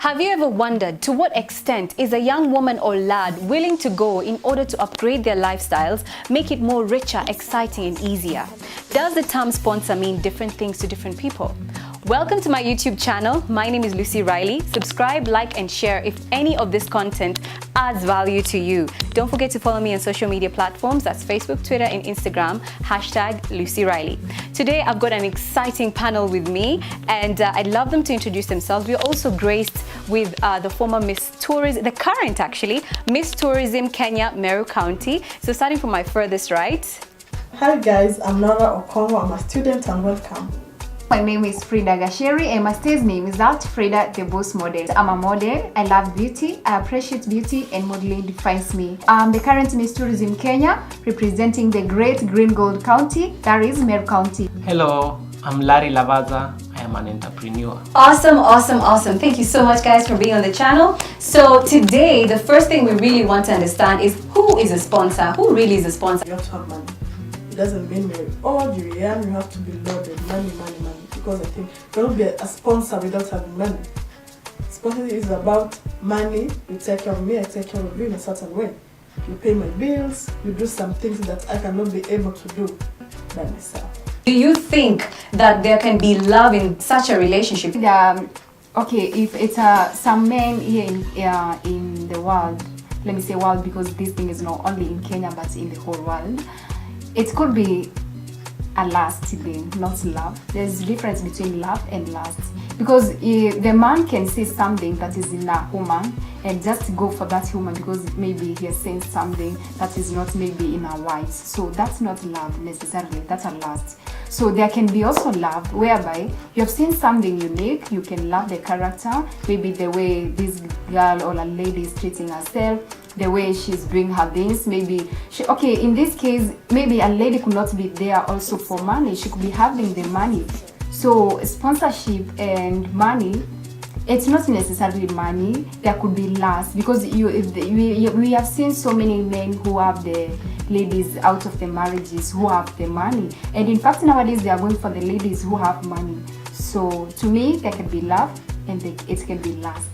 Have you ever wondered to what extent is a young woman or lad willing to go in order to upgrade their lifestyles, make it more richer, exciting and easier? Does the term sponsor mean different things to different people? Welcome to my YouTube channel. My name is Lucy Riley. Subscribe, like and share if any of this content adds value to you. Don't forget to follow me on social media platforms. That's Facebook, Twitter and Instagram. #LucyRiley. Today I've got an exciting panel with me and I'd love them to introduce themselves. We're also graced with the former Miss Tourism, the current actually, Miss Tourism Kenya, Meru County. So starting from my furthest right. Hi guys, I'm Norah Okong'o. I'm a student and welcome. My name is Fridah Gacheri and my stage name is that Fridah the Boss Model. I'm a model, I love beauty, I appreciate beauty and modeling defines me. I'm the current Miss Tourism Kenya, representing the great Green Gold County, that is Meru County. Hello, I'm Lavaza. I am an entrepreneur. Awesome. Thank you so much guys for being on the channel. So today, the first thing we really want to understand is who is a sponsor? Who really is a sponsor? You have to have money. It doesn't mean you're young, you have to be loaded. Money. Because I think you cannot be a sponsor without having money. Sponsorship is about money. You take care of me, I take care of you in a certain way. You pay my bills, you do some things that I cannot be able to do by myself. Do you think that there can be love in such a relationship? Okay, if it's some men here in the world, let me say world because this thing is not only in Kenya but in the whole world, it could be a lust thing, not love. There's a difference between love and lust. Because the man can see something that is in a woman and just go for that woman because maybe he has seen something that is not maybe in a wife. So that's not love necessarily, that's a lust. So there can be also love whereby you have seen something unique, you can love the character, maybe the way this girl or a lady is treating herself, the way she's doing her things, maybe okay, in this case maybe a lady could not be there also for money, she could be having the money. So sponsorship and money, it's not necessarily money, there could be lust because we have seen so many men who have the ladies out of the marriages who have the money, and in fact nowadays they are going for the ladies who have money. So to me there can be love and it can be lust.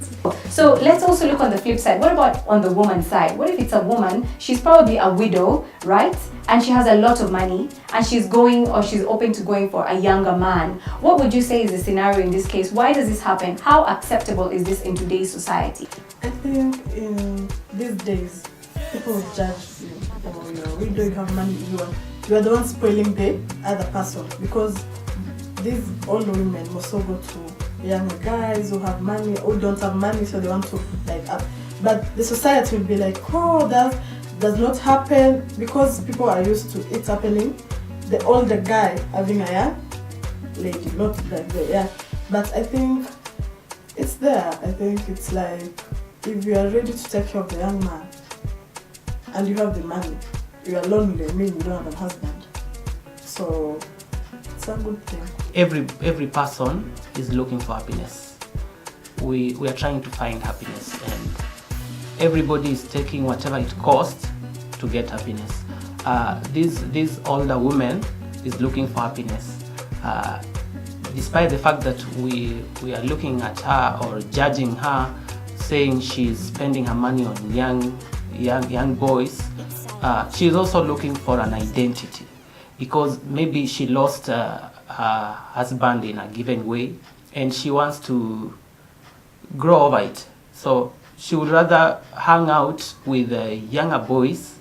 So let's also look on the flip side. What about on the woman's side? What if it's a woman, she's probably a widow, right? And she has a lot of money and she's going or she's open to going for a younger man. What would you say is the scenario in this case? Why does this happen? How acceptable is this in today's society? I think in these days, people will judge you. Oh, you're a widow, you have money, you are the one spoiling the other person. Because these old women also go to younger guys who have money, who don't have money, so they want to like up. But the society will be like, oh, that does not happen because people are used to it happening. The older guy having a young lady, not like the young. But I think it's there. I think it's like if you are ready to take care of the young man and you have the money, you are lonely, I mean you don't have a husband. So it's a good thing. Every person is looking for happiness. We are trying to find happiness and everybody is taking whatever it costs to get happiness. This older woman is looking for happiness. Despite the fact that we are looking at her or judging her, saying she's spending her money on young boys, she's also looking for an identity because maybe she lost her husband in a given way and she wants to grow over it. So she would rather hang out with younger boys,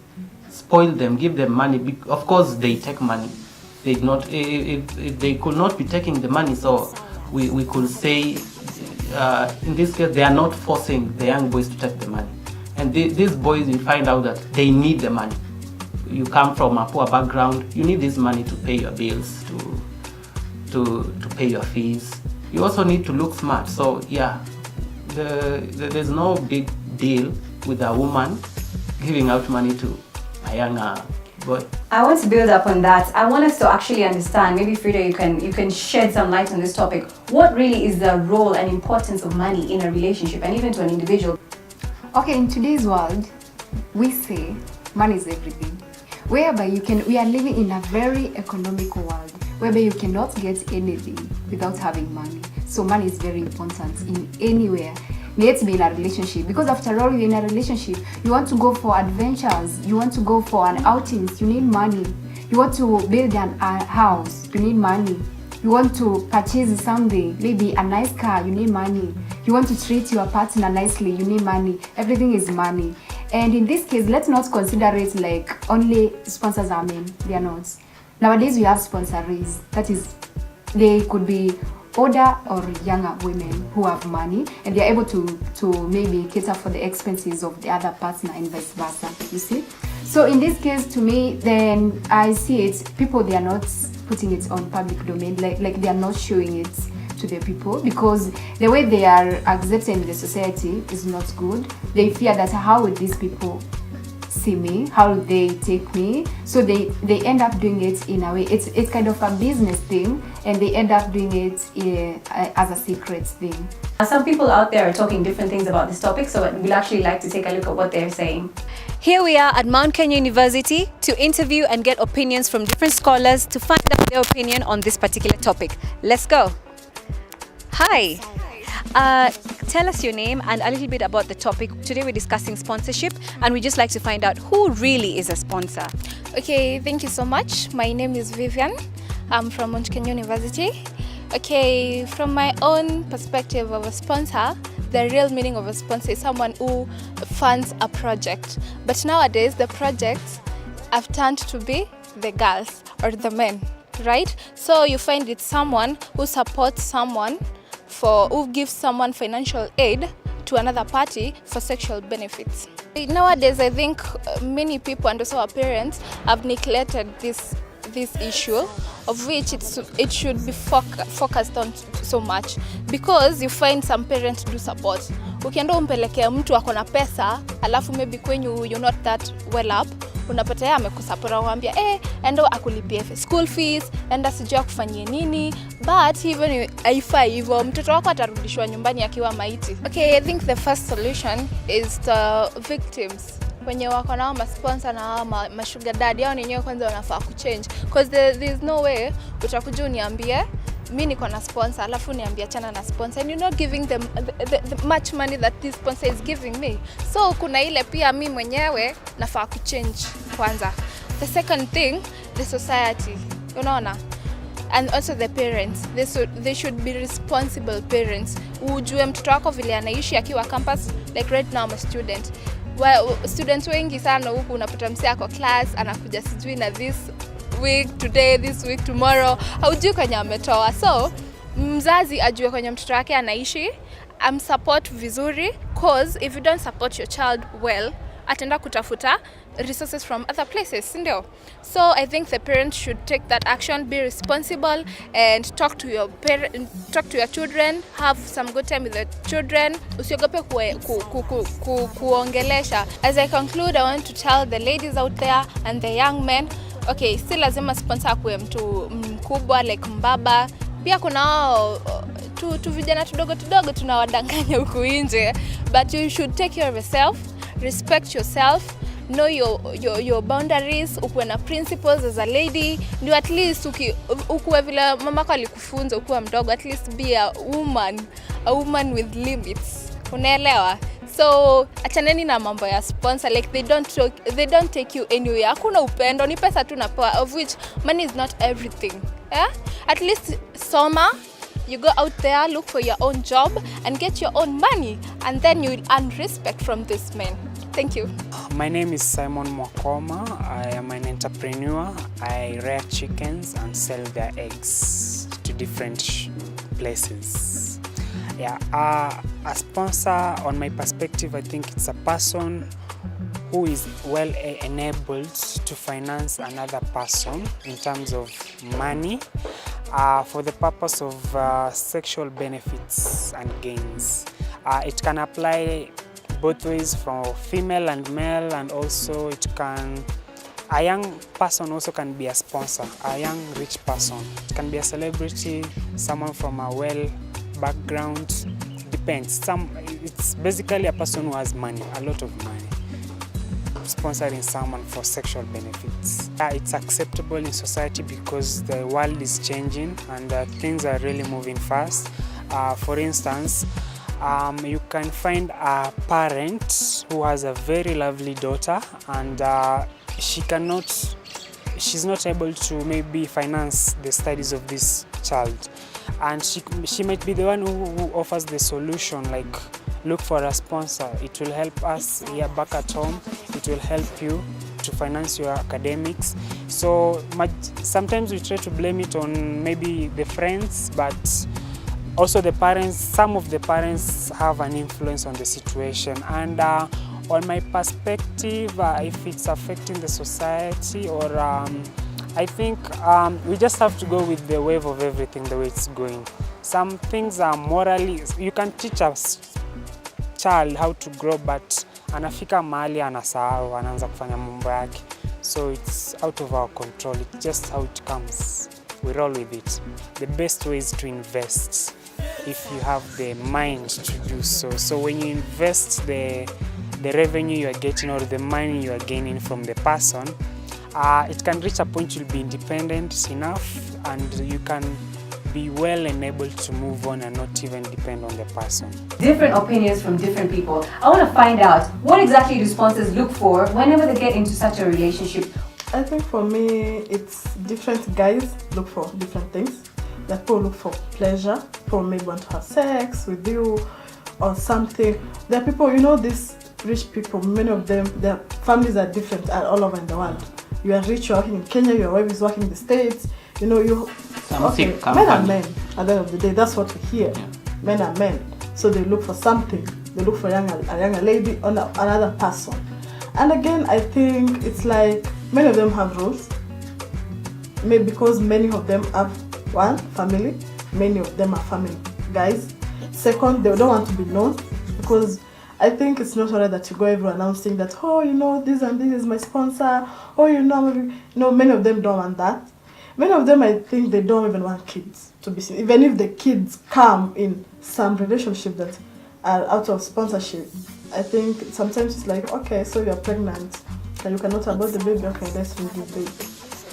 spoil them, give them money. Of course they take money. They not if they could not be taking the money, so we could say in this case they are not forcing the young boys to take the money. And these boys will find out that they need the money. You come from a poor background, you need this money to pay your bills, to pay your fees. You also need to look smart. So yeah, there's no big deal with a woman giving out money to a younger boy. I want to build up on that. I want us to actually understand, maybe Fridah, you can shed some light on this topic. What really is the role and importance of money in a relationship and even to an individual? Okay, in today's world, we say money is everything. Whereby we are living in a very economical world, whereby you cannot get anything without having money. So money is very important in anywhere. let's be in a relationship, because after all, you're in a relationship, you want to go for adventures, you want to go for an outings, you need money. You want to build a house, you need money. You want to purchase something, maybe a nice car, you need money. You want to treat your partner nicely, you need money. Everything is money. And in this case, let's not consider it like only sponsors are men. They are not. Nowadays, we have sponsorees. That is, they could be older or younger women who have money, and they are able to maybe cater for the expenses of the other partner and vice versa. You see? So in this case, to me, then I see it, people, they are not putting it on public domain, like they are not showing it to the people, because the way they are accepted in the society is not good. They fear that how would these people see me, how would they take me, so they end up doing it in a way, it's kind of a business thing, and they end up doing it as a secret thing. Some people out there are talking different things about this topic, so we'd actually like to take a look at what they're saying. Here we are at Mount Kenya University to interview and get opinions from different scholars to find out their opinion on this particular topic. Let's go. Hi. Tell us your name and a little bit about the topic. Today we're discussing sponsorship, and we just like to find out who really is a sponsor. Okay, thank you so much. My name is Vivian. I'm from Mount Kenya University. Okay, from my own perspective of a sponsor, the real meaning of a sponsor is someone who funds a project. But nowadays, the projects have turned to be the girls or the men, right? So you find it's someone who supports someone, who gives someone financial aid to another party for sexual benefits. Nowadays, I think many people and also our parents have neglected this issue, of which it should be focused on so much, because you find some parents do support. Ukienda umpelekea mtu akona pesa, alafu maybe kwenyu you're not that well up, unapata yeye amekusapora, uambia enda akulipie school fees, enda sijua kufanyia nini, but even haifai hivyo, mtoto wako atarudishwa nyumbani akiwa maiti. Okay, I think the first solution is the victims. Wenye wako na ma-sponsor na ma-sugar daddy, hao wenyewe kwanza wanafaa kuchange, because there is no way utakuja uniambie mimi niko na sponsor alafu niambia chana na sponsor, and you're not giving them the much money that this sponsor is giving me. So kuna ile pia mimi mwenyewe nafaa kuchange kwanza. The second thing, the society, unaona, and also the parents, they should be responsible parents. Ujue mtoto wako vile anaishi akiwa campus, like right now I'm a student. Well, students wengi sana huku unapata msee ako class anakuja sijui na this week today, this week tomorrow, haujui kwenye ametoa. So mzazi ajue kwenye mtoto wake anaishi, support vizuri, cause if you don't support your child well, ataenda kutafuta resources from other places, ndio? So I think the parents should take that action, be responsible, and talk to your children, have some good time with the children. Usiogope kuongelesha. As I conclude, I want to tell the ladies out there and the young men, okay, si lazima sponsor kuwe mtu mkubwa like mbaba. Pia kuna tu vijana tudogo tunawadanganya huku nje, but you should take care of yourself, respect yourself, know your boundaries, ukuwe na principles as a lady, ndio at least ukuwe vile mamako alikufunza ukuwa mdogo, at least be a woman with limits. Unaelewa? So achaneni na mambo ya sponsor, like they don't take you anywhere. Hakuna upendo, ni pesa tu napewa, of which money is not everything. Yeah? At least soma, you go out there, look for your own job and get your own money, and then you will earn respect from these men. Thank you. My name is Simon Mwakoma. I am an entrepreneur. I rear chickens and sell their eggs to different places. Yeah, a sponsor, on my perspective, I think it's a person who is well enabled to finance another person in terms of money for the purpose of sexual benefits and gains. It can apply both ways, from female and male, and also a young person also can be a sponsor, a young rich person. It can be a celebrity, someone from a well background, depends. It's basically a person who has money, a lot of money, sponsoring someone for sexual benefits. It's acceptable in society because the world is changing and things are really moving fast. For instance, You can find a parent who has a very lovely daughter, and she's not able to maybe finance the studies of this child, and she might be the one who offers the solution, like look for a sponsor. It will help us here back at home. It will help you to finance your academics. So sometimes we try to blame it on maybe the friends, but also the parents. Some of the parents have an influence on the situation, and on my perspective, if it's affecting the society, or I think we just have to go with the wave of everything, the way it's going. Some things are morally, you can teach a child how to grow, but anafika mahali anasahau, anaanza kufanya mambo yake. So it's out of our control. It's just how it comes. We roll with it. The best way is to invest if you have the mind to do so. So when you invest the revenue you are getting, or the money you are gaining from the person, it can reach a point you'll be independent enough, and you can be well enabled to move on and not even depend on the person. Different opinions from different people. I want to find out, what exactly do sponsors look for whenever they get into such a relationship? I think for me, it's different guys look for different things. Like people look for pleasure, people maybe want to have sex with you or something. There are people, these rich people, many of them, their families are different all over in the world. You are rich, you're working in Kenya, your wife is working in the States, men are men at the end of the day. That's what we hear. Yeah. Men are men. So they look for something. They look for a younger lady or another person. And again, I think it's like many of them have rules. Maybe because many of them have one family, many of them are family guys. Second, they don't want to be known, because I think it's not alright that you go everywhere announcing that, this and this is my sponsor, many of them don't want that. Many of them, I think they don't even want kids to be seen. Even if the kids come in some relationship that are out of sponsorship, I think sometimes it's like, okay, so you're pregnant and you cannot abort the baby, okay, let's remove the baby.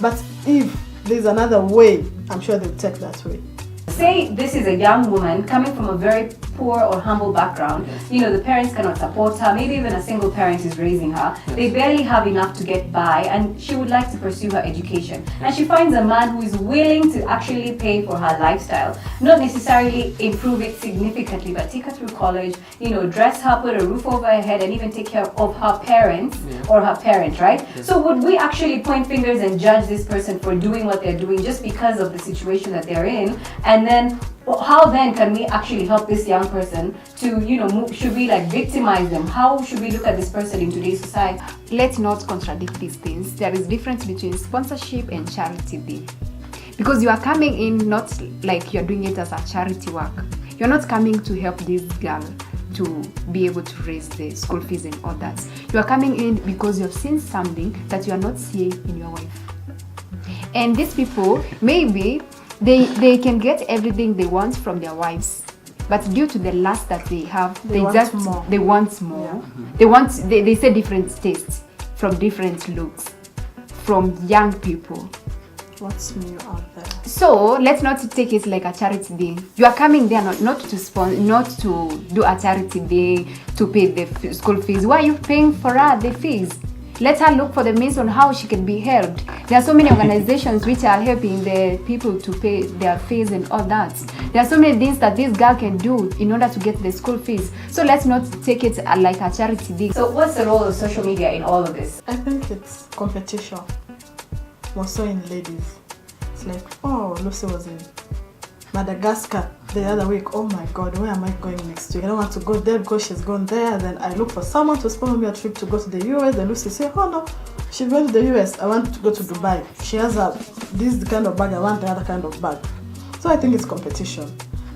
But if there's another way, I'm sure they'll take that way. Say this is a young woman coming from a very poor or humble background. The parents cannot support her. Maybe even a single parent is raising her. They barely have enough to get by, and she would like to pursue her education. And she finds a man who is willing to actually pay for her lifestyle. Not necessarily improve it significantly, but take her through college, dress her, put a roof over her head, and even take care of her parents or her parent, right? So would we actually point fingers and judge this person for doing what they're doing just because of the situation that they're in? And then how then can we actually help this young person to, should we victimize them? How should we look at this person in today's society? Let's not contradict these things. There is difference between sponsorship and charity deal. Because you are coming in not like you're doing it as a charity work. You're not coming to help this girl to be able to raise the school fees and all that. You are coming in because you've seen something that you are not seeing in your wife. And these people, maybe they can get everything they want from their wives, but due to the lust that they have, they want more. Yeah. They say different tastes from different looks from young people. What's new out there? So let's not take it like a charity day. You are coming there not to do a charity day to pay the school fees. Why are you paying for her the fees? Let her look for the means on how she can be helped. There are so many organizations which are helping the people to pay their fees and all that. There are so many things that this girl can do in order to get the school fees. So let's not take it like a charity day. So what's the role of social media in all of this? I think it's competition. More so in ladies. It's like, Lucy was in Madagascar the other week. Oh my God, where am I going next week? I don't want to go there because she's gone there. Then I look for someone to sponsor me a trip to go to the US. Then Lucy say, oh no, she's going to the US. I want to go to Dubai. She has this kind of bag. I want the other kind of bag. So I think it's competition.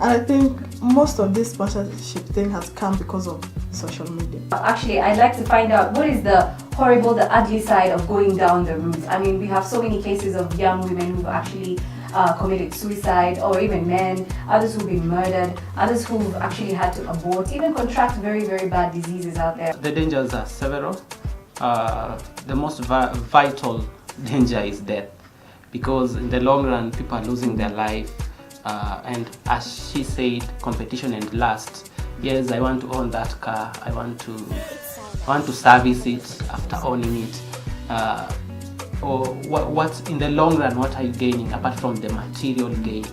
And I think most of this sponsorship thing has come because of social media. Actually, I'd like to find out what is the horrible, the ugly side of going down the route. I mean, we have so many cases of young women who've actually committed suicide, or even men, others who've been murdered, others who've actually had to abort, even contract very, very bad diseases out there. The dangers are several. The most vital danger is death, because in the long run, people are losing their life. And as she said, competition and lust yes, I want to own that car. I want to service it after owning it. Or what in the long run, what are you gaining apart from the material gain?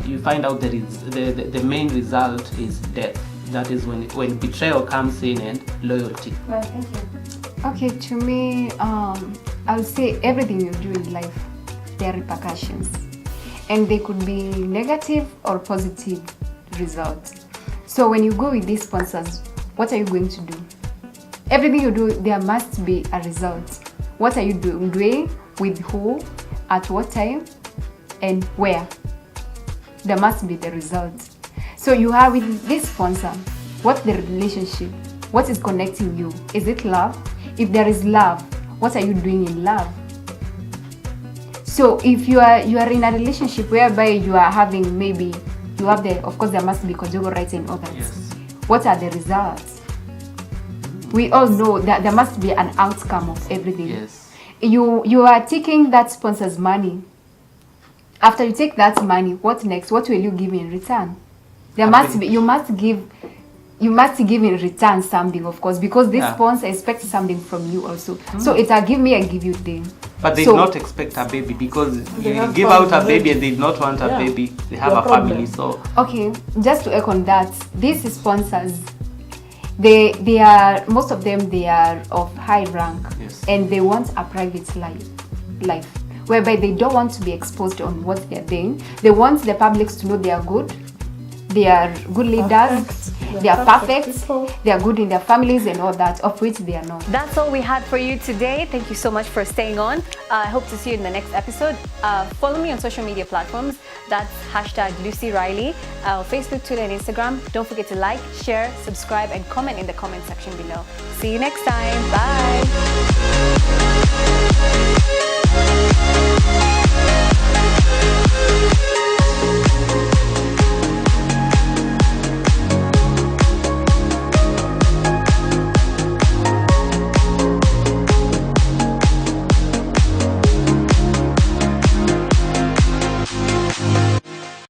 You find out there is the main result is death. That is when betrayal comes in and loyalty. Well, thank you. Okay, to me, I'll say everything you do in life, there are repercussions, and they could be negative or positive results. So when you go with these sponsors, what are you going to do? Everything you do, there must be a result. What are you doing? With who? At what time? And where? There must be the result. So you are with this sponsor. What's the relationship? What is connecting you? Is it love? If there is love, what are you doing in love? So if you are in a relationship whereby you are having, maybe you have of course there must be conjugal rights and all that. Yes. What are the results? We all know that there must be an outcome of everything. Yes. You are taking that sponsor's money. After you take that money, what next? What will you give in return? You must give in return something, of course, because this sponsor expects something from you also. So it's a give me, I give you thing. But they do not expect a baby, because you give out a baby and they do not want a baby. They have a family, so. Okay, just to echo on that, these sponsors, they are, most of them, they are of high rank, yes, and they want a private life, whereby they don't want to be exposed on what they're doing. They want the public to know they are good leaders, they are perfect, they are good in their families and all that, of which they are not. That's all we had for you today. Thank you so much for staying on. I hope to see you in the next episode. Follow me on social media platforms. That's #LucyRiley, Facebook, Twitter, and Instagram. Don't forget to like, share, subscribe, and comment in the comment section below. See you next time. Bye.